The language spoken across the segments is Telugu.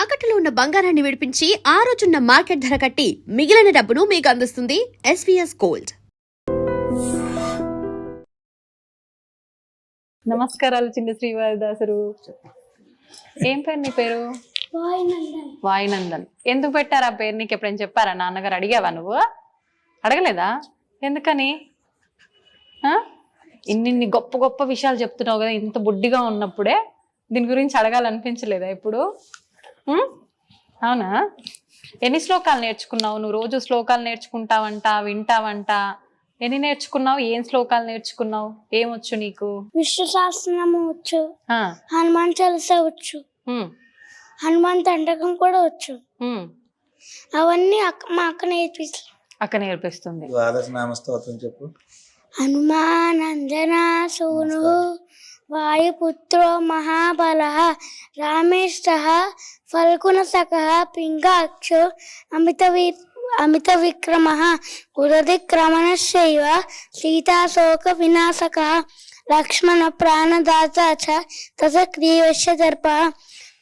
తాకట్టులో ఉన్న బంగారాన్ని విడిపించి ఆ రోజున్న మార్కెట్ ధర కట్టి మిగిలిన డబ్బును మీకు అందిస్తుంది SVS గోల్డ్. నమస్కారాలు చిన్న శ్రీవారిదాసరు. ఏం పేరు నీ పేరు? వాయునందన్. ఎందుకు పెట్టారు ఆ పేరు? నీకు ఎప్పుడైనా చెప్పారా? నాన్నగారు అడిగావా? నువ్వు అడగలేదా? ఎందుకని? ఇన్ని గొప్ప గొప్ప విషయాలు చెప్తున్నావు కదా, ఇంత బుడ్డిగా ఉన్నప్పుడే దీని గురించి అడగాలనిపించలేదా ఇప్పుడు? అవునా? ఎన్ని శ్లోకాలు నేర్చుకున్నావు నువ్వు? రోజు శ్లోకాలు నేర్చుకుంటావంట, వింటావంట. ఎన్ని నేర్చుకున్నావు? ఏం శ్లోకాలు నేర్చుకున్నావు? ఏమొచ్చు నీకు? విష్ణు సహస్రనామం వచ్చు, హనుమాన్ చాలీసా వచ్చు, హనుమాన్ తండకం కూడా వచ్చు. అవన్నీ మా అక్క నేర్పిస్తుంది. అక్క నేర్పిస్తుంది. ద్వాదశ నామ స్తోత్రం చెప్పు. హనుమానందనా సూను వాయుపుత్రో మహాబలః రామేష్టః ఫల్గుణసఖః పింగాక్షో అమిత విక్రమః ఉదతిక్రమణశ్చైవ సీతాశోక వినాశకః లక్ష్మణ ప్రాణదాత చ తసగ్రీవస్య దర్పః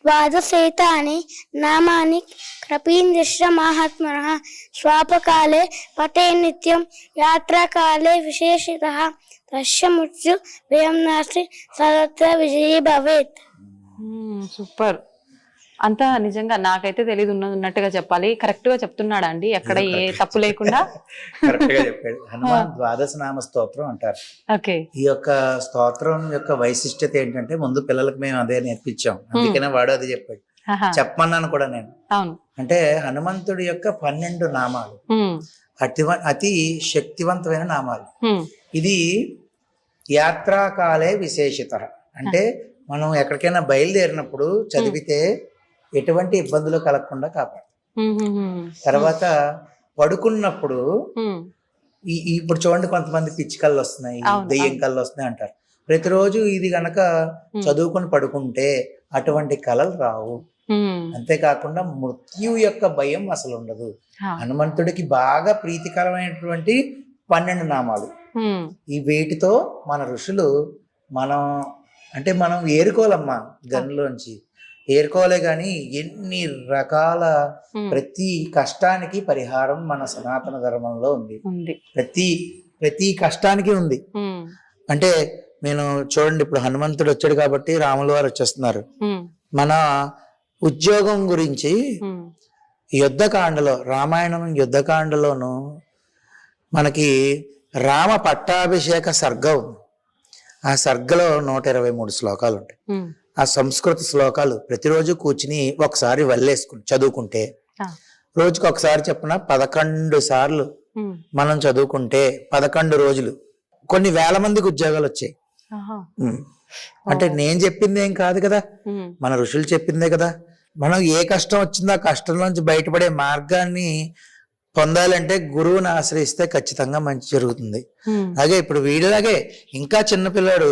ద్వాదశేతాని నామాని కపీంద్రశ్ర మహాత్మనః స్వాపకాలే పఠే నిత్యం యాత్రాకాలే విశేషితః తస్య మృత్యు భయం నాస్తి సర్వత్ర విజయీ భవేత్. సూపర్. అంతా నిజంగా నాకైతే తెలియదు, ఉన్నట్టుగా చెప్పాలి. కరెక్ట్ గా చెప్తున్నాడా అండి? ఎక్కడ ఏ తప్పు లేకుండా కరెక్ట్ గా చెప్పాడు. హనుమాన్ ద్వాదశ నామ స్తోత్రం అంటారు. ఓకే. ఈ యొక్క స్తోత్రం యొక్క వైశిష్టత ఏంటంటే, ముందు పిల్లలకు మేము అదే నేర్పించాం, అందుకనే వాడు అది చెప్పాడు. చెప్పమన్నాను కూడా నేను. అవును. అంటే హనుమంతుడి యొక్క 12 నామాలు అతి శక్తివంతమైన నామాలు. ఇది యాత్రాకాలే విశేషిత. అంటే మనం ఎక్కడికైనా బయలుదేరినప్పుడు చదివితే ఎటువంటి ఇబ్బందులు కలగకుండా కాపాడు. తర్వాత పడుకున్నప్పుడు ఇప్పుడు చూడండి, కొంతమంది పిచ్చి కళ్ళు వస్తున్నాయి, దెయ్యం కళ్ళు వస్తున్నాయి అంటారు. ప్రతిరోజు ఇది గనక చదువుకొని పడుకుంటే అటువంటి కళలు రావు. అంతేకాకుండా మృత్యు యొక్క భయం అసలు ఉండదు. హనుమంతుడికి బాగా ప్రీతికరమైనటువంటి 12 నామాలు. ఈ వీటితో మన ఋషులు మనం ఏరుకోవాలమ్మా, గన్లోంచి ఏరుకోలే గాని ఎన్ని రకాల ప్రతి కష్టానికి పరిహారం మన సనాతన ధర్మంలో ఉంది. ప్రతి కష్టానికి ఉంది. అంటే నేను చూడండి, ఇప్పుడు హనుమంతుడు వచ్చాడు కాబట్టి రాముల వారు వచ్చేస్తున్నారు. మన ఉద్యోగం గురించి యుద్ధకాండలో, రామాయణం యుద్ధకాండలోను మనకి రామ పట్టాభిషేక సర్గం, ఆ సర్గలో 123 శ్లోకాలు ఉంటాయి. ఆ సంస్కృత శ్లోకాలు ప్రతిరోజు కూర్చుని ఒకసారి వల్లేసుకుని చదువుకుంటే, రోజుకి ఒకసారి చెప్పిన 11 సార్లు మనం చదువుకుంటే 11 రోజులు కొన్ని వేల మందికి ఉద్యోగాలు వచ్చాయి. అంటే నేను చెప్పింది ఏం కాదు కదా, మన ఋషులు చెప్పిందే కదా. మనం ఏ కష్టం వచ్చిందో ఆ కష్టంలోంచి బయటపడే మార్గాన్ని పొందాలంటే గురువుని ఆశ్రయిస్తే ఖచ్చితంగా మంచి జరుగుతుంది. అలాగే ఇప్పుడు వీడిలాగే ఇంకా చిన్నపిల్లాడు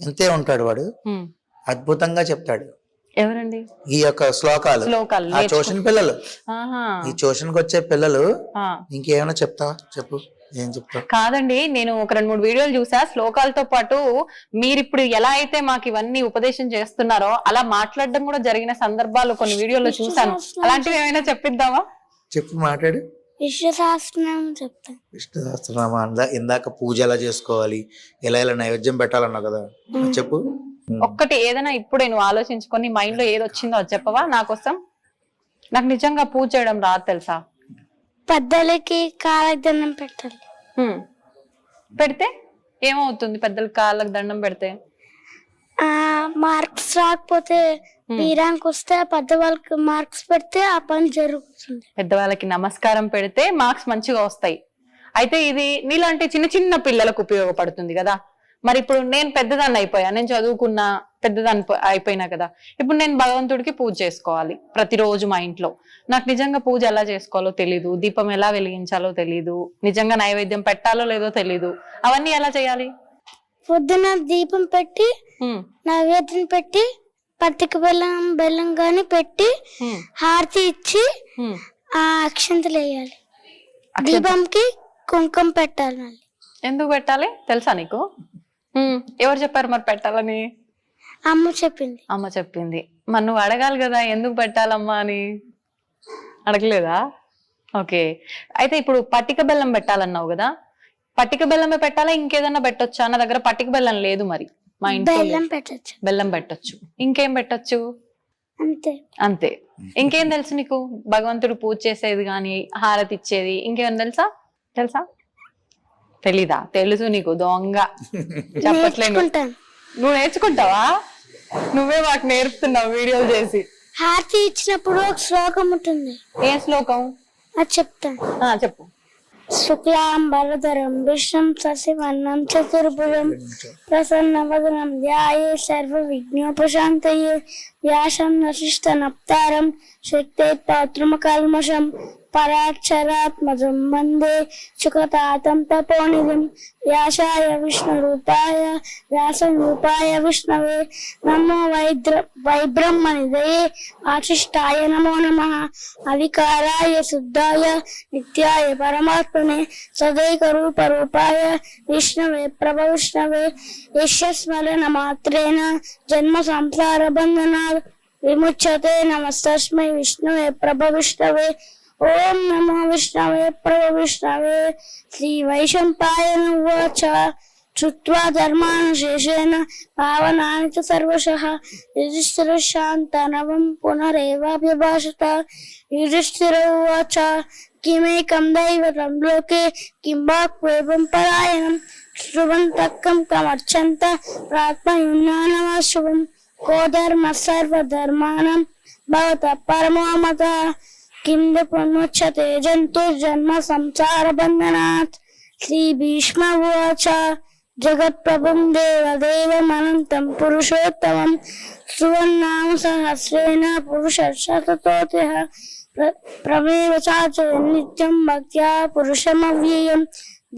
ఇంతే ఉంటాడు, వాడు అద్భుతంగా చెప్తాడు. ఎవరండి? ఈ యొక్క శ్లోకాలు ఆ ట్యూషన్ పిల్లలు, ఈ ట్యూషన్కి వచ్చే పిల్లలు. ఇంకేమైనా చెప్తావా? చెప్పు. ఏం చెప్తా? కాదండి, నేను ఒక 2-3 వీడియోలు చూసా. శ్లోకాలతో పాటు మీరు ఇప్పుడు ఎలా అయితే మాకు ఇవన్నీ ఉపదేశం చేస్తున్నారో అలా మాట్లాడడం కూడా జరిగిన సందర్భాలు కొన్ని వీడియోలో చూసాను. అలాంటివి ఏమైనా చెప్పిద్దామా? చెప్పు, మాట్లాడు. విష్ణు సహస్రనామం చెప్తాను. విష్ణు సహస్రనామం ఇందాక పూజ ఎలా చేసుకోవాలి, ఎలా నైవేద్యం పెట్టాలన్నా కదా, చెప్పు. ఒక్కటి ఏదైనా ఇప్పుడే నువ్వు ఆలోచించుకొని మైండ్ లో ఏది వచ్చిందో అది చెప్పవా నాకోసం? నాకు నిజంగా పూజ చేయడం రాదు తెలుసా. పెద్దలకి కాళ్ళకి దండం పెట్టాలి. పెడితే ఏమవుతుంది? పెద్దలకి కాళ్ళకి దండం పెడితే మార్క్స్ రాకపోతే ర్యాంక్ వస్తే పెద్దవాళ్ళకి మార్క్స్ పెడితే ఆ పని జరుగుతుంది. పెద్దవాళ్ళకి నమస్కారం పెడితే మార్క్స్ మంచిగా వస్తాయి. అయితే ఇది నీలాంటి చిన్న చిన్న పిల్లలకు ఉపయోగపడుతుంది కదా. మరి ఇప్పుడు నేను పెద్దదాన్ని అయిపోయా, నేను చదువుకున్నా, పెద్దదాన్ని అయిపోయినా కదా. ఇప్పుడు నేను భగవంతుడికి పూజ చేసుకోవాలి ప్రతిరోజు మా ఇంట్లో. నాకు నిజంగా పూజ ఎలా చేసుకోవాలో తెలీదు, దీపం ఎలా వెలిగించాలో తెలీదు, నిజంగా నైవేద్యం పెట్టాలో లేదో తెలీదు. అవన్నీ ఎలా చేయాలి? పొద్దున దీపం పెట్టి, నైవేద్యం పెట్టి, పత్తిక బెల్లం గాని పెట్టి, హారతి ఇచ్చి ఆ అక్షంతలు వేయాలి. దీపంకి కుంకుమ పెట్టాలి. ఎందుకు పెట్టాలి తెలుసా నీకు? ఎవరు చెప్పారు మరి పెట్టాలని? అమ్మ చెప్పింది. అమ్మ చెప్పింది. మరి నువ్వు అడగాలి కదా ఎందుకు పెట్టాలమ్మా అని, అడగలేదా? ఓకే. అయితే ఇప్పుడు పట్టిక బెల్లం పెట్టాలన్నావు కదా, పట్టిక బెల్లమే పెట్టాలా ఇంకేదన్నా పెట్టొచ్చా? నా దగ్గర పట్టిక బెల్లం లేదు మరి, మా ఇంట్లో బెల్లం పెట్టచ్చు. బెల్లం పెట్టొచ్చు. ఇంకేం పెట్టొచ్చు? అంతే. అంతే. ఇంకేం తెలుసు నీకు? భగవంతుడు పూజ చేసేది గాని, హారతి ఇచ్చేది ఇంకేం తెలుసా? తెలీదా? తెలుసు నీకు, దొంగ చెప్పట్లేదు. నేర్చుకుంటాను. నువ్వు నేర్చుకుంటావా? నువ్వే మాకు నేర్పుతున్నావు వీడియోలు చేసి. హారతి ఇచ్చినప్పుడు ఒక శ్లోకం ఉంటుంది. ఏ శ్లోకం? అది చెప్తాను. చెప్పు. శుక్లాంబరధరం విష్ణుం శశివర్ణం చతుర్భుజం ప్రసన్నవదనం ధ్యాయే సర్వ విఘ్నోపశాంతయే వ్యాసం వశిష్ఠ నప్తారం శక్తే పౌత్రమకల్మషం పరాక్షరాత్మజం వందే సుఖతాతం తపోనిధిం వ్యాసాయ విష్ణురూపాయ వ్యాసరూపాయ విష్ణవే నమో వైబ్రహ్మనిధయే వాసిష్ఠాయ నమో నమః అవికారాయ శుద్ధాయ నిత్యాయ పరమాత్మనే సదైకరూపరూపాయ విష్ణవే ప్రభవిష్ణవే యస్య స్మరణ మాత్రేణ జన్మ సంసార బంధనాత్ విముచ్యతే నమస్తస్మై విష్ణవే ప్రభవిష్ణవే ఓం నమో విష్ణవే ప్రభవిష్ణవే శ్రీ వైశంపాయన ఉవాచ శ్రుత్వా ధర్మానుశేషేణ పావనాని చ సర్వశః యుధిష్ఠిరశాంతనవం పునరేవాభ్యభాషత యుధిష్ఠిర ఉవాచ కిమేకం దైవతం లోకే కిం వాక్వేవం పరాయణం శృణ్వంతః కమర్చంత ప్రాత్మయున్నానమాశుభం కో ధర్మ సర్వధర్మాణం భవతః పరమో మతః కిం పునముచ్యతే జంతుర్జన్మ సంసార బంధనాత్. శ్రీ భీష్మ ఉవాచ జగత్ప్రభుం దేవదేవమనంతం పురుషోత్తమం సువర్నామ సహస్రేణ పురుషశతతోతిః ప్రమేవ చాచ నిత్యం భక్త్యా పురుషమవ్యయం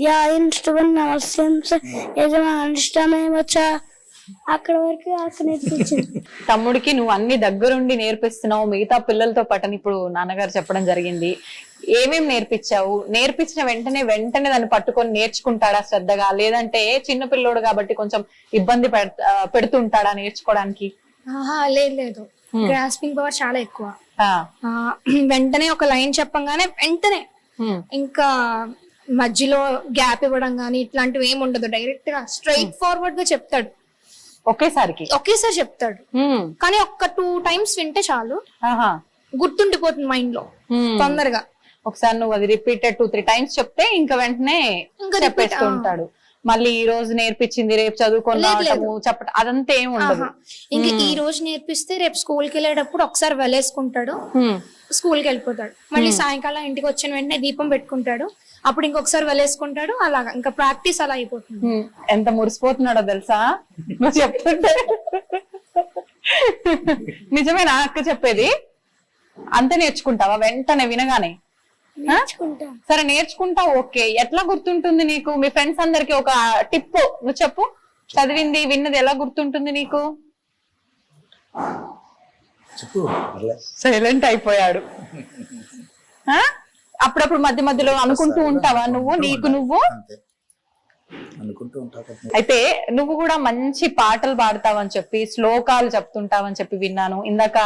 ధ్యాయన్ శ్రువన్నమస్యం యజమానిష్టమేవ చ. అక్కడ వరకు నేర్పించింది. తమ్ముడికి నువ్వు అన్ని దగ్గరుండి నేర్పిస్తున్నావు, మిగతా పిల్లలతో పాటని ఇప్పుడు నాన్నగారు చెప్పడం జరిగింది. ఏమేం నేర్పించావు? నేర్పించిన వెంటనే దాన్ని పట్టుకొని నేర్చుకుంటాడా శ్రద్ధగా, లేదంటే చిన్న పిల్లోడు కాబట్టి కొంచెం ఇబ్బంది పెడుతుంటాడా నేర్చుకోవడానికి? లేదు, గ్రాస్పింగ్ పవర్ చాలా ఎక్కువ. వెంటనే ఒక లైన్ చెప్పంగానే వెంటనే, ఇంకా మధ్యలో గ్యాప్ ఇవ్వడం గానీ ఇట్లాంటివి ఏమి ఉండదు. డైరెక్ట్ గా స్ట్రైట్ ఫార్వర్డ్ గా చెప్తాడు. ఒకేసారి చెప్తాడు, కానీ ఒక్క 2 times వింటే చాలు, గుర్తుండిపోతుంది మైండ్ లో తొందరగా. ఒకసారి నువ్వు అది రిపీటెడ్ 2-3 times చెప్తే ఇంకా వెంటనే చెప్పేస్తూ ఉంటాడు. మళ్ళీ ఈ రోజు నేర్పించింది రేపు చదువుకొని చెప్పటం అదంతా ఏమి ఉండదు. ఇంకా ఈ రోజు నేర్పిస్తే రేపు స్కూల్ కి వెళ్ళేటప్పుడు ఒకసారి వెళ్ళేసుకుంటాడు, స్కూల్ కి వెళ్ళిపోతాడు. మళ్ళీ సాయంకాలం ఇంటికి వచ్చిన వెంటనే దీపం పెట్టుకుంటాడు, అప్పుడు ఇంకొకసారి వెళ్ళేసుకుంటాడు. అలాగా ఇంకా ప్రాక్టీస్ అలా అయిపోతుంది. ఎంత మురిసిపోతున్నాడో తెలుసా నువ్వు చెప్తుంటే. నిజమేనా అక్క చెప్పేది? అంతే నేర్చుకుంటావా వెంటనే వినగానే? సరే నేర్చుకుంటావు, ఓకే. ఎట్లా గుర్తుంటుంది నీకు? మీ ఫ్రెండ్స్ అందరికి ఒక టిప్ నువ్వు చెప్పు. చదివింది విన్నది ఎలా గుర్తుంటుంది నీకు? సైలెంట్ అయిపోయాడు. అప్పుడప్పుడు మధ్య మధ్యలో అనుకుంటూ ఉంటావా నువ్వు? అయితే నువ్వు కూడా మంచి పాటలు పాడతావని చెప్పి, శ్లోకాలు చెప్తుంటావని చెప్పి విన్నాను. ఇందాక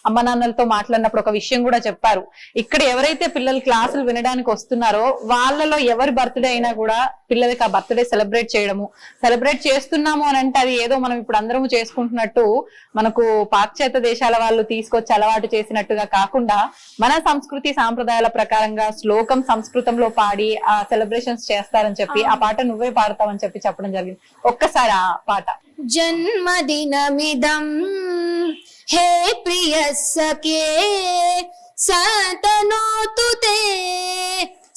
అమ్మ నాన్నలతో మాట్లాడినప్పుడు ఒక విషయం కూడా చెప్పారు. ఇక్కడ ఎవరైతే పిల్లలు క్లాసులు వినడానికి వస్తున్నారో వాళ్ళలో ఎవరి బర్త్డే అయినా కూడా పిల్లలకి ఆ బర్త్డే సెలబ్రేట్ చేస్తున్నాము అని అంటే అది ఏదో మనం ఇప్పుడు అందరము చేసుకుంటున్నట్టు, మనకు పాశ్చాత్య దేశాల వాళ్ళు తీసుకొచ్చి అలవాటు చేసినట్టుగా కాకుండా మన సంస్కృతి సాంప్రదాయాల ప్రకారంగా శ్లోకం సంస్కృతంలో పాడి ఆ సెలబ్రేషన్స్ చేస్తారని చెప్పి ఆ పాట నువ్వే పాడతావని చెప్పి చెప్పడం జరిగింది. ఒక్కసారి ఆ పాట. జన్మదినమిదం హే ప్రియ సఖే సతనోతు తే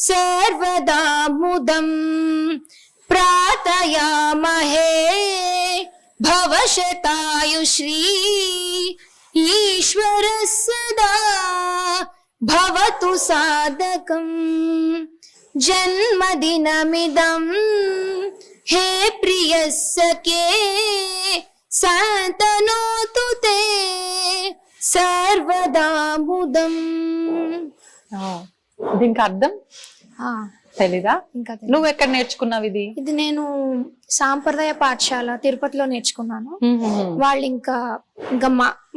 సర్వదా ముదం ప్రార్థయామహే భవశతాయుశ్రీ ఈశ్వర సదా భవతు సాధకం. జన్మదినమిదం హే ప్రియ సఖే సతనోతు తే సర్వదా ముదం. దీనికి అర్థం తెలీదా? ఇంకా తెలీదు. నువ్వు ఎక్కడ నేర్చుకున్నావు ఇది? ఇది నేను సాంప్రదాయ పాఠశాల తిరుపతిలో నేర్చుకున్నాను. వాళ్ళు ఇంకా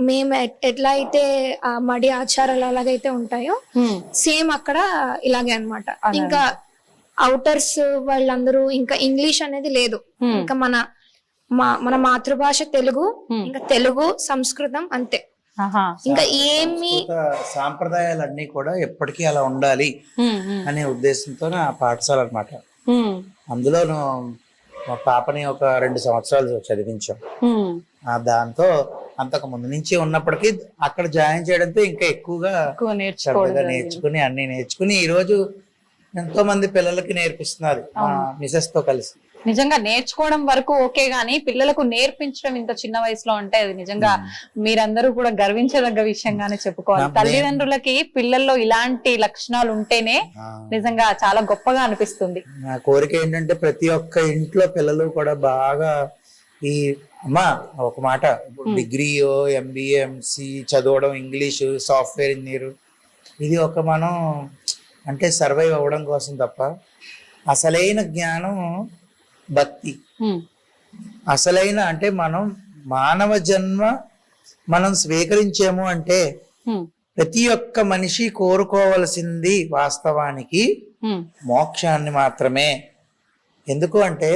మేము ఎట్లా అయితే ఆ మడి ఆచారాలు అలాగైతే ఉంటాయో సేమ్ అక్కడ ఇలాగే అన్నమాట. ఇంకా అవుటర్స్ వాళ్ళందరూ ఇంకా ఇంగ్లీష్ అనేది లేదు. ఇంకా మన మాతృభాష తెలుగు, ఇంకా తెలుగు సంస్కృతం అంతే. ఇంకా ఏమి సాంప్రదాయాలన్నీ కూడా ఎప్పటికీ అలా ఉండాలి అనే ఉద్దేశంతో ఆ పాఠశాల అన్నమాట. అందులోను మా పాపని ఒక 2 సంవత్సరాలు చదివించాం. దాంతో అంతకు ముందు నుంచి ఉన్నప్పటికీ అక్కడ జాయిన్ చేయడంతో ఇంకా ఎక్కువగా నేర్చుకుని అన్ని నేర్చుకుని ఈ రోజు ఎంతో మంది పిల్లలకి నేర్పిస్తున్నారు మిసెస్ తో కలిసి. నిజంగా నేర్చుకోవడం వరకు ఓకే గానీ పిల్లలకు నేర్పించడం ఇంత చిన్న వయసులో అంటే అది నిజంగా మీరందరూ కూడా గర్వించదగ్గ విషయంగానే చెప్పుకోవాలి. తల్లిదండ్రులకి పిల్లల్లో ఇలాంటి లక్షణాలు ఉంటేనే నిజంగా చాలా గొప్పగా అనిపిస్తుంది. నా కోరిక ఏంటంటే ప్రతి ఒక్క ఇంట్లో పిల్లలు కూడా బాగా ఈ అమ్మా ఒక మాట డిగ్రీయో MBA MCA చదవడం, ఇంగ్లీషు, సాఫ్ట్వేర్ ఇంజనీర్, ఇది ఒక మనం అంటే సర్వైవ్ అవ్వడం కోసం తప్ప అసలైన జ్ఞానం భక్తి. అసలైన అంటే మనం మానవ జన్మ మనం స్వీకరించాము అంటే ప్రతి ఒక్క మనిషి కోరుకోవలసింది వాస్తవానికి మోక్షాన్ని మాత్రమే. ఎందుకు అంటే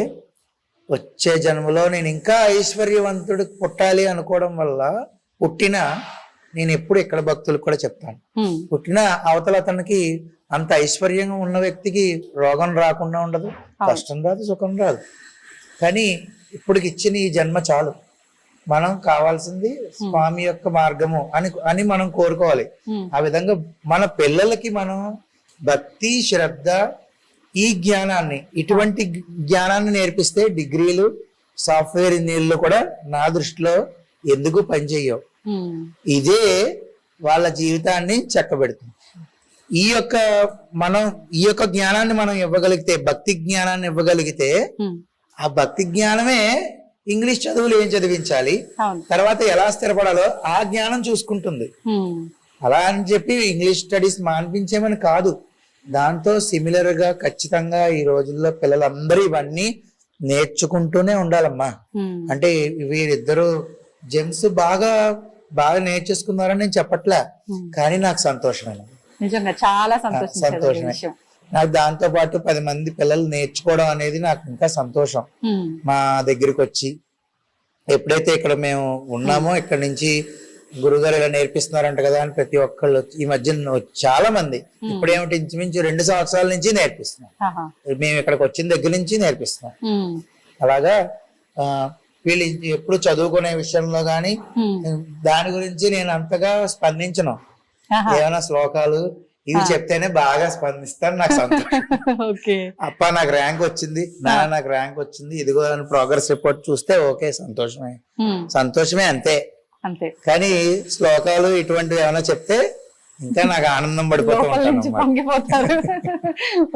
వచ్చే జన్మలో నేను ఇంకా ఐశ్వర్యవంతుడు పుట్టాలి అనుకోవడం వల్ల నేను ఎప్పుడు ఇక్కడ భక్తులకు కూడా చెప్తాను, పుట్టిన అవతల అతనికి అంత ఐశ్వర్యంగా ఉన్న వ్యక్తికి రోగం రాకుండా ఉండదు, కష్టం రాదు, సుఖం రాదు. కానీ ఇప్పటికి ఇచ్చిన ఈ జన్మ చాలు, మనం కావాల్సింది స్వామి యొక్క మార్గము అని మనం కోరుకోవాలి. ఆ విధంగా మన పిల్లలకి మనం భక్తి, శ్రద్ధ, ఈ జ్ఞానాన్ని, ఇటువంటి జ్ఞానాన్ని నేర్పిస్తే డిగ్రీలు, సాఫ్ట్వేర్ ఇంజనీర్లు కూడా నా దృష్టిలో ఎందుకు పనిచేయవు. ఇదే వాళ్ళ జీవితాన్ని చక్కబెడుతుంది. ఈ యొక్క జ్ఞానాన్ని మనం ఇవ్వగలిగితే, భక్తి జ్ఞానాన్ని ఇవ్వగలిగితే, ఆ భక్తి జ్ఞానమే ఇంగ్లీష్ చదువులు ఏం చదివించాలి, తర్వాత ఎలా స్థిరపడాలో ఆ జ్ఞానం చూసుకుంటుంది. అలా అని చెప్పి ఇంగ్లీష్ స్టడీస్ మాన్పించేమని కాదు, దాంతో సిమిలర్ గా ఖచ్చితంగా ఈ రోజుల్లో పిల్లలందరూ ఇవన్నీ నేర్చుకుంటూనే ఉండాలమ్మా. అంటే వీరిద్దరు జెమ్స్ బాగా నేర్చేసుకున్నారని నేను చెప్పట్లే, కానీ నాకు సంతోషమే, నిజంగా చాలా సంతోషమే. నాకు దాంతో పాటు 10 మంది పిల్లలు నేర్చుకోవడం అనేది నాకు ఇంకా సంతోషం. మా దగ్గరికి వచ్చి ఎప్పుడైతే ఇక్కడ మేము ఉన్నామో, ఇక్కడ నుంచి గురుగారు ఇలా నేర్పిస్తున్నారంట కదా అని ప్రతి ఒక్కళ్ళు ఈ మధ్య చాలా మంది ఇప్పుడేమిటి ఇంచుమించు 2 సంవత్సరాల నుంచి నేర్పిస్తున్నాం. మేము ఇక్కడికి వచ్చిన దగ్గర నుంచి నేర్పిస్తున్నాం. అలాగా వీళ్ళు ఎప్పుడు చదువుకునే విషయంలో గాని దాని గురించి నేను అంతగా స్పందించను. ఏమైనా శ్లోకాలు ఇవి చెప్తేనే బాగా స్పందిస్తాను, నాకు సంతోషం. అప్ప నాకు ర్యాంక్ వచ్చింది, నాకు ర్యాంక్ వచ్చింది, ఇదిగో ప్రోగ్రెస్ రిపోర్ట్ చూస్తే ఓకే, సంతోషమే అంతే. కానీ శ్లోకాలు ఇటువంటివి ఏమైనా చెప్తే ఇంకా నాకు ఆనందం పొంగిపోతారు.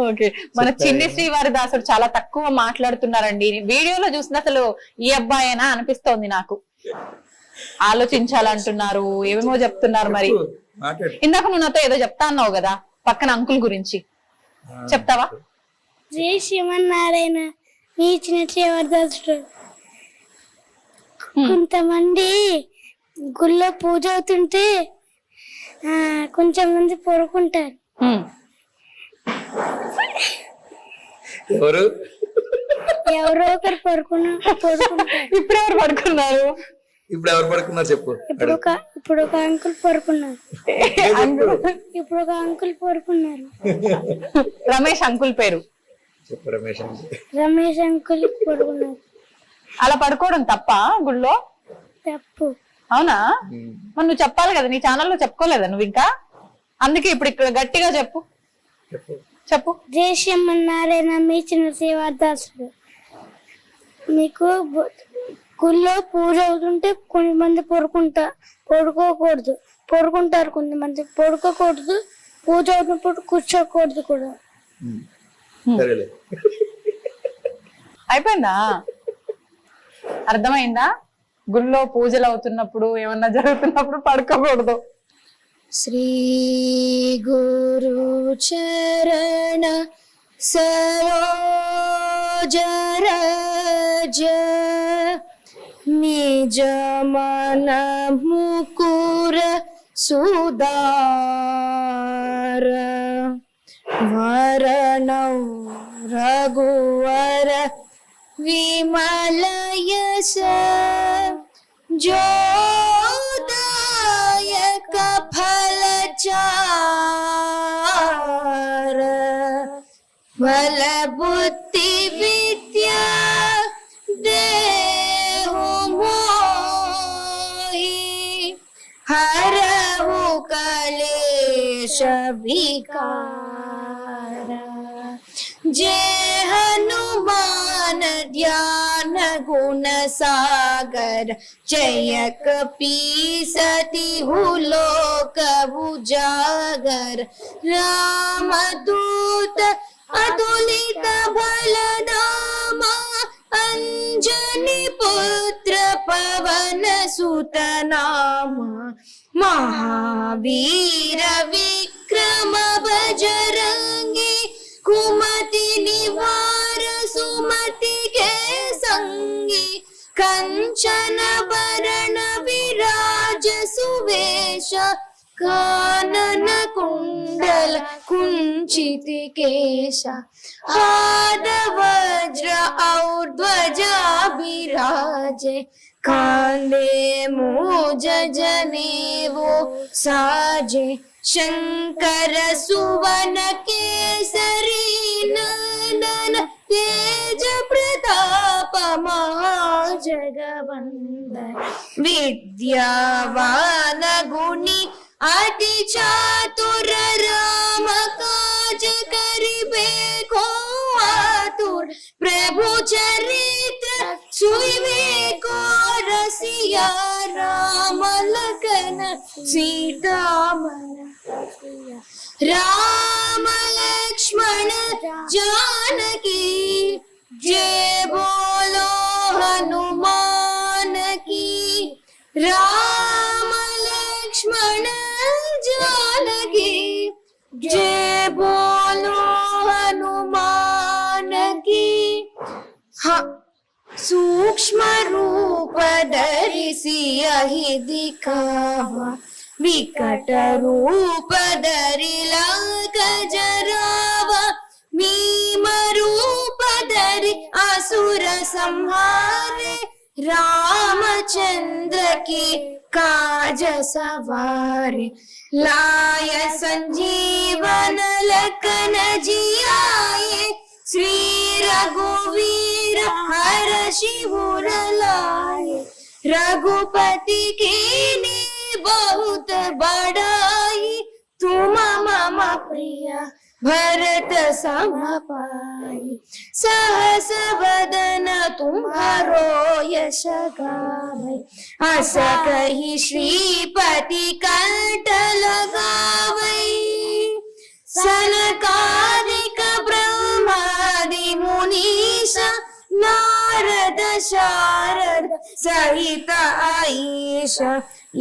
ఓకే, మన చిన్ని శ్రీవారి దాసుడు చాలా తక్కువ మాట్లాడుతున్నారండి. వీడియోలో చూసిన అసలు ఈ అబ్బాయేనా అనిపిస్తోంది నాకు. ఆలోచించాలంటున్నారు, ఏమేమో చెప్తున్నారు. మరి ఇందాక నువ్వు నాతో ఏదో చెప్తా అన్నావు కదా పక్కన అంకుల్ గురించి, చెప్తావా? జై శ్రీమన్నారాయణ, మీ చిన్న శ్రీవారి కొంతమంది గుళ్ళో పూజ అవుతుంటే కొంచెం మంది పడుకుంటారు. ఎవరో ఒకరు పడుకుంటారు. ఇప్పుడు ఎవరు పడుకున్నారు? చెప్పు. ఇప్పుడు ఒక అంకుల్ పడుకున్నారు. రమేష్ అంకుల్ పేరు చెప్పు. రమేష్ అంకుల్ పడుకున్నారు. అలా పడుకోవడం తప్ప గుళ్ళో? తప్పు. అవునా? మరి నువ్వు చెప్పాలి కదా, నీ ఛానల్లో చెప్పుకోలేదా నువ్వు ఇంకా? అందుకే ఇప్పుడు ఇక్కడ గట్టిగా చెప్పు. జై శ్రీమన్నారాయణ, మీ చిన్న శ్రీవారదాసుడు. మీకు గుళ్ళో పూజ అవుతుంటే కొంతమంది పడుకోకూడదు, పడుకుంటారు. కొంతమంది పడుకోకూడదు, పూజ అవుతున్నప్పుడు కూర్చోకూడదు కూడా. అయిపోయిందా? అర్థమైందా? గుళ్ళో పూజలు అవుతున్నప్పుడు, ఏమన్నా జరుగుతున్నప్పుడు పడుకోకూడదు. శ్రీ గురు చరణ सरोज रज निज मन मुकुर सुदार वरणौ रघुवर विमल यश जोदायक फलचार बल बुद्धि विद्या देहु मोहि हरहु कलेश विकार जय हनुमान ध्यान गुण सागर जय कपीसति लोक उजागर रामदूत अतुलित बलधामा अंजनी पुत्र पवन सुत नामा महावीर विक्रम बजरंगी कुमति निवार सुमति के संगी कंचन वरण विराज सुवेश कानन कुंडल कुंचित केश हाथ वज्र और ध्वजा विराजे कांधे मूज जनेऊ साजे शंकर सुवन केसरी नंदन तेज प्रताप महाजगवंदन विद्यावान गुणी अति चातुर राम काज करिबे को आतुर प्रभु चरित्र सुइबे को रसिया राम लखन सीता मन राम लक्ष्मण जानकी जय बोलो हनुमान की राम लक्ष्मण जानकी जय बोलो हनुमान की सूक्ष्म रूप धरिसि यहि दिखावा विकट रूप धरि लंक जरावा भीम रूप धरि असुर संहारे रामचंद्र की काज सवारे लाय संजीवन लखन जियाए श्री रघुवीर हर्षि उर लाए रघुपति कीन्ही बहुत बड़ाई तुम मम प्रिय भरत सम पाई सहस वदन तुम्हारो यश गावै अस कहि श्रीपति कंठ लगावै सनकादिक ब्रह्मादि मुनीश नारद शारद सहित आईश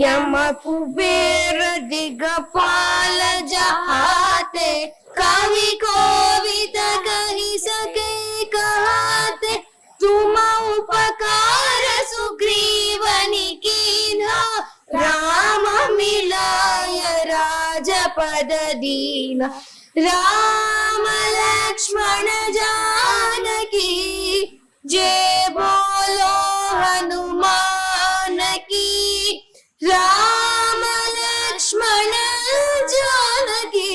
यम कुबेर दिगपाल जहाते कवि कोविद कहि सके कहते तुम उपकार सुग्रीवनि कीन्हा राम मिलाय राजपद दीना राम लक्ष्मण जानकी जय बोलो हनुमान की राम लक्ष्मण जानकी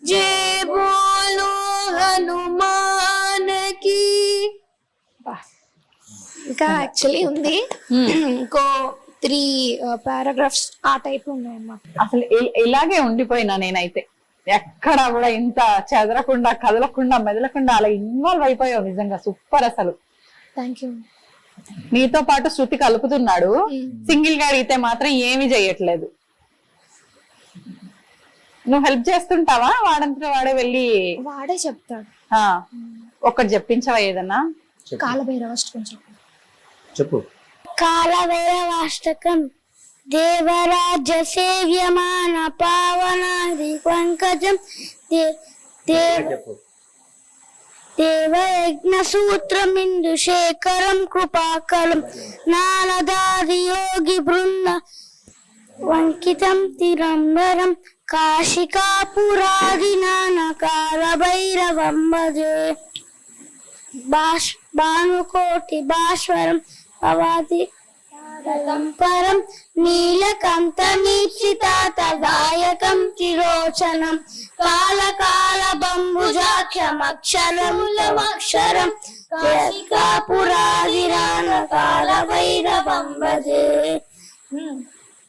जय बोलो हनुमान की ఇంకా యాక్చువల్లీ ఉంది ఇంకో 3 పారాగ్రాఫ్స్ ఆ టైప్ ఉన్నాయన్నమాట. అసలు ఇలాగే ఉండిపోయినా నేనైతే ఎక్కడ కూడా ఇంత చెదరకుండా కదలకుండా మెదలకుండా అలా ఇన్వాల్వ్ అయిపోయావు. నిజంగా సూపర్. అసలు థ్యాంక్ యూ. నీతో పాటు శృతి కలుపుతున్నాడు, సింగిల్ గా అడిగితే మాత్రం ఏమీ చెయ్యట్లేదు. నువ్వు హెల్ప్ చేస్తుంటావా? వాడంతా వాడే వెళ్ళి వాడే చెప్తాడు. ఒక్కటి చెప్పించవా ఏదన్నా? కాలభైరవాష్టకం చెప్పు. కాలభైరవాష్టకం దేవరాజ్య సేవ్యమాన పావనాది పంకజం దేవయజ్ఞ సూత్రమిందు శేఖరం కృపాకరం నారదాది యోగి బృంద వంకితం తిరంబరం కాశికాపురాది నానకాల భైరవం భజే భానుకోటి భాస్వరం అవాది పరం నీలకంఠ నీక్షితాతదాయకం చిరోచనం కాళకాల బంబుజాక్షమక్షరములమక్షరం కాశికాపురాదిరానకాల భైరవం భజే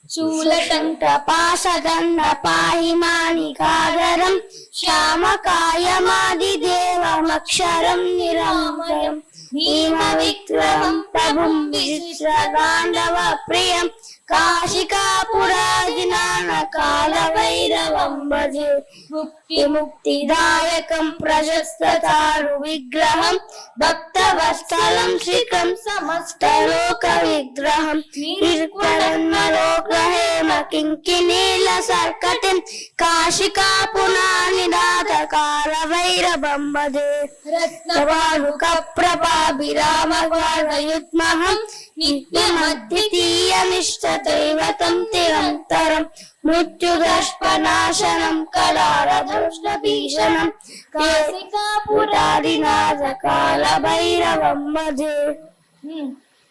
శూలకంఠ పాశదండ పాహి మాణికాధరం శ్యామకాయమాదిదేవమక్షరం నిరామయం భీమ విక్రమం ప్రభుం విచిత్రగాండవ ప్రియం కాశికాపురాదినానకాల భైరవం భజే ముక్తిదాయకం ప్రశస్తతారు విగ్రహం భక్తవత్సలం శ్రీకం సమస్తలోక విగ్రహం నిర్మలోకహేమ కింకినీల సర్కటిం కాశికాపునానినాథకాల భైరవం భజే రత్నవారుక ప్రభాభిరామయుత్మహం నిత్యమద్వితీయమిష్టదైవతం తిరంతరం మృత్యుదర్శనాశనం కళారదృష్టభీషణం కాశికాపురాదినాథకాల భైరవం భజే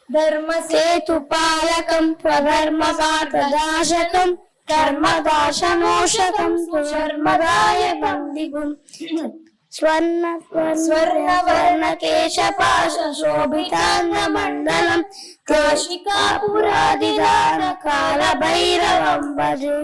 ధర్మసేతుపాలకం స్వధర్మసాధదాశకం ధర్మదాశనోషకం సుధర్మదాయకం దిగుం స్వర్ణ కేశపాశ శోభితాంగ మండలం కాశికాపురాదిదాన కాల భైరవం భజే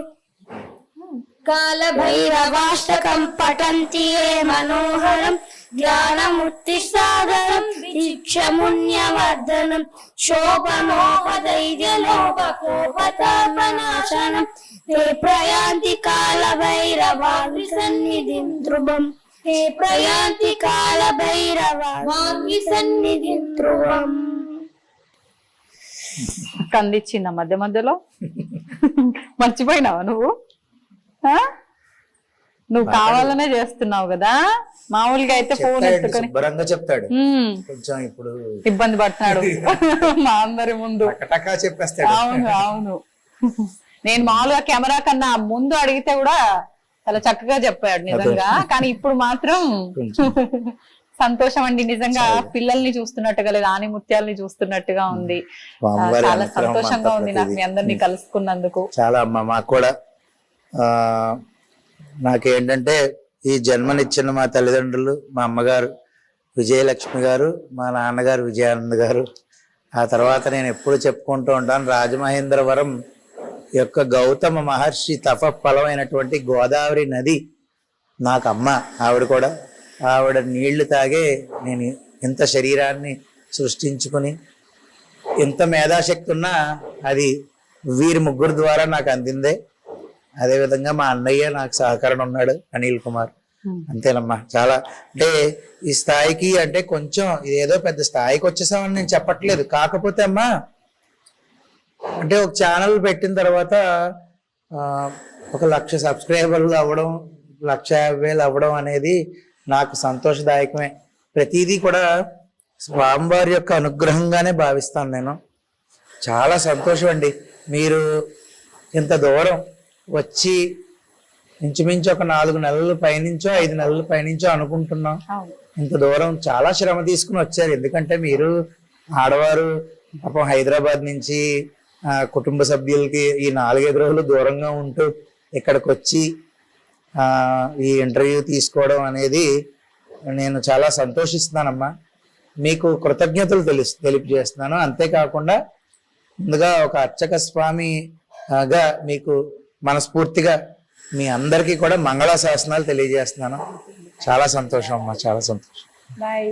కాల భైరవాష్టకం పఠంతి ఏ మనోహరం జ్ఞానముత్తిసాగరం దీక్షముణ్యవర్ధనం శోభనోపదైర్యలోపకోపతాపనాశనం తే ప్రయాంతి కాల భైరవాగ్ని సన్నిధిం ధ్రువం తే ప్రయాంతి కాల భైరవాగ్ని సన్నిధిం ధ్రువం. కందిచ్చిందా మధ్య మధ్యలో? మర్చిపోయినావా నువ్వు? నువ్వు కావాలనే చేస్తున్నావు కదా. మామూలుగా అయితే ఫోన్ ఎత్తుకొని శుభ్రంగా చెప్తాడు, కొంచెం ఇప్పుడు ఇబ్బంది పడుతున్నాడు మా అందరి ముందు. చెప్పేస్తాడు. అవును అవును, నేను మామూలుగా కెమెరా కన్నా ముందు అడిగితే కూడా చాలా చక్కగా చెప్పాడు నిజంగా. కానీ ఇప్పుడు మాత్రం సంతోషం అండి, నిజంగా పిల్లల్ని చూస్తున్నట్టుగా లేదు, ఆనిముత్యాలని చూస్తున్నట్టుగా ఉంది. చాలా సంతోషంగా ఉంది నాకు మీ అందరినీ కలుసుకున్నందుకు. చాలా అమ్మ మాకు కూడా. నాకేంటంటే ఈ జన్మనిచ్చిన మా తల్లిదండ్రులు, మా అమ్మగారు విజయలక్ష్మి గారు, మా నాన్నగారు విజయానంద్ గారు. ఆ తర్వాత నేను ఎప్పుడు చెప్పుకుంటూ ఉంటాను, రాజమహేంద్రవరం యొక్క గౌతమ మహర్షి తప ఫలమైనటువంటి గోదావరి నది నాకు అమ్మ. ఆవిడ కూడా, ఆవిడ నీళ్లు తాగే నేను ఇంత శరీరాన్ని సృష్టించుకుని ఎంత మేధాశక్తి ఉన్నా అది వీరి ముగ్గురు ద్వారా నాకు అందిందే. అదేవిధంగా మా అన్నయ్య నాకు సహకరణ ఉన్నాడు, అనిల్ కుమార్. అంతేనమ్మా. చాలా అంటే ఈ స్థాయికి అంటే కొంచెం ఇదేదో పెద్ద స్థాయికి వచ్చేసామని నేను చెప్పట్లేదు. కాకపోతే అమ్మా అంటే ఒక ఛానల్ పెట్టిన తర్వాత 1,00,000 సబ్స్క్రైబర్లు అవ్వడం, 1,50,000 అవ్వడం అనేది నాకు సంతోషదాయకమే. ప్రతిదీ కూడా స్వామివారి యొక్క అనుగ్రహంగానే భావిస్తాను నేను. చాలా సంతోషం అండి. మీరు ఇంత దూరం వచ్చి ఇంచుమించు ఒక 4 నెలల పైనుంచో 5 నెలల పైనుంచో అనుకుంటున్నాం. ఇంత దూరం చాలా శ్రమ తీసుకుని వచ్చారు. ఎందుకంటే మీరు ఆడవారు పాపం హైదరాబాద్ నుంచి కుటుంబ సభ్యులకి ఈ 4-5 రోజులు దూరంగా ఉంటూ ఇక్కడికి వచ్చి ఈ ఇంటర్వ్యూ తీసుకోవడం అనేది నేను చాలా సంతోషిస్తున్నానమ్మా. మీకు కృతజ్ఞతలు తెలియజేస్తున్నాను. అంతేకాకుండా ముందుగా ఒక అర్చక స్వామిగా మీకు మనస్ఫూర్తిగా మీ అందరికీ కూడా మంగళాశాసనాలు తెలియజేస్తున్నాను. చాలా సంతోషం అమ్మా, చాలా సంతోషం. బాయ్.